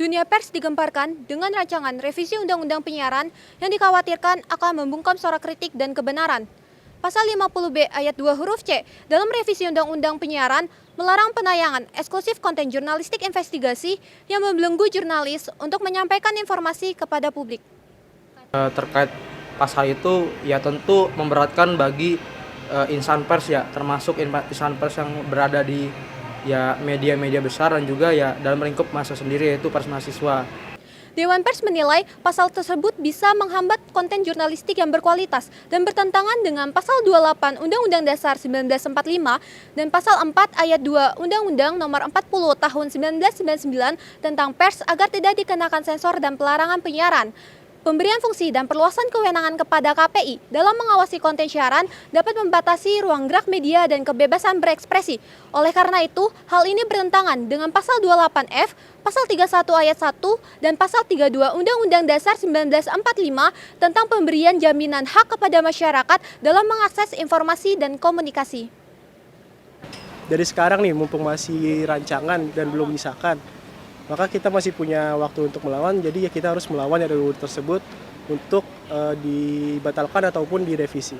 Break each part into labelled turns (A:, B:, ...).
A: Dunia pers digemparkan dengan rancangan revisi Undang-Undang Penyiaran yang dikhawatirkan akan membungkam suara kritik dan kebenaran. Pasal 50B ayat 2 huruf C dalam revisi Undang-Undang Penyiaran melarang penayangan eksklusif konten jurnalistik investigasi yang membelenggu jurnalis untuk menyampaikan informasi kepada publik.
B: Terkait pasal itu ya tentu memberatkan bagi insan pers ya, termasuk insan pers yang berada di media-media besar dan juga ya dalam lingkup massa sendiri, yaitu pers mahasiswa.
A: Dewan Pers menilai pasal tersebut bisa menghambat konten jurnalistik yang berkualitas dan bertentangan dengan pasal 28 Undang-Undang Dasar 1945 dan pasal 4 ayat 2 Undang-Undang Nomor 40 Tahun 1999 tentang pers agar tidak dikenakan sensor dan pelarangan penyiaran. Pemberian fungsi dan perluasan kewenangan kepada KPI dalam mengawasi konten siaran dapat membatasi ruang gerak media dan kebebasan berekspresi. Oleh karena itu, hal ini bertentangan dengan pasal 28F, pasal 31 ayat 1, dan pasal 32 Undang-Undang Dasar 1945 tentang pemberian jaminan hak kepada masyarakat dalam mengakses informasi dan komunikasi.
C: Dari sekarang nih, mumpung masih rancangan dan belum disahkan, maka kita masih punya waktu untuk melawan, jadi ya kita harus melawan RUU tersebut untuk dibatalkan ataupun direvisi.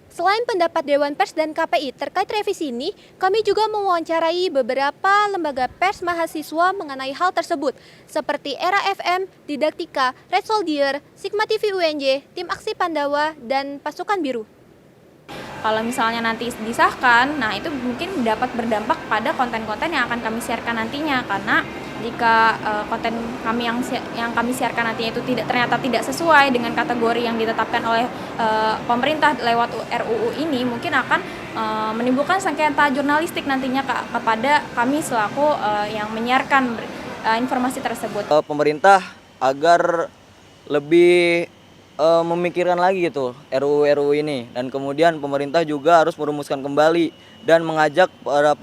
A: Selain pendapat Dewan Pers dan KPI terkait revisi ini, kami juga mewawancarai beberapa lembaga pers mahasiswa mengenai hal tersebut, seperti Era FM, Didaktika, Red Soldier, Sigma TV UNJ, Tim Aksi Pandawa, dan Pasukan Biru.
D: Kalau misalnya nanti disahkan, nah itu mungkin dapat berdampak pada konten-konten yang akan kami siarkan nantinya, karena jika konten kami yang kami siarkan nantinya itu ternyata tidak sesuai dengan kategori yang ditetapkan oleh pemerintah lewat RUU ini, mungkin akan menimbulkan sengketa jurnalistik nantinya kepada kami selaku yang menyiarkan informasi tersebut.
E: Pemerintah agar lebih memikirkan lagi gitu RUU ini, dan kemudian pemerintah juga harus merumuskan kembali dan mengajak para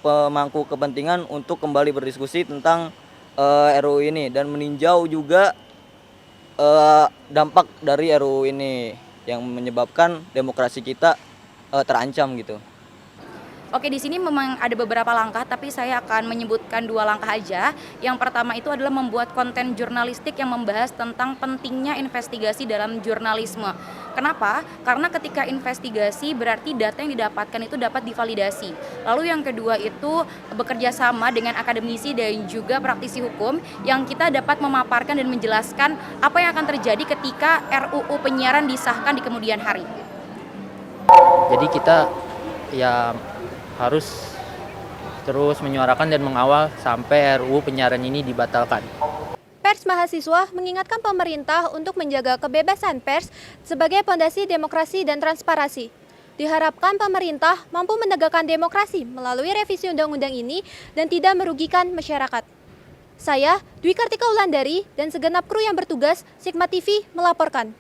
E: pemangku kepentingan untuk kembali berdiskusi tentang RUU ini dan meninjau juga dampak dari RUU ini yang menyebabkan demokrasi kita terancam gitu.
D: Oke, di sini memang ada beberapa langkah, tapi saya akan menyebutkan 2 langkah aja. Yang pertama itu adalah membuat konten jurnalistik yang membahas tentang pentingnya investigasi dalam jurnalisme. Kenapa? Karena ketika investigasi berarti data yang didapatkan itu dapat divalidasi. Lalu yang kedua itu bekerja sama dengan akademisi dan juga praktisi hukum yang kita dapat memaparkan dan menjelaskan apa yang akan terjadi ketika RUU penyiaran disahkan di kemudian hari.
F: Jadi kita ya harus terus menyuarakan dan mengawal sampai RUU penyiaran ini dibatalkan.
A: Pers mahasiswa mengingatkan pemerintah untuk menjaga kebebasan pers sebagai pondasi demokrasi dan transparansi. Diharapkan pemerintah mampu menegakkan demokrasi melalui revisi undang-undang ini dan tidak merugikan masyarakat. Saya, Dwi Kartika Wulandari, dan segenap kru yang bertugas, Sigma TV melaporkan.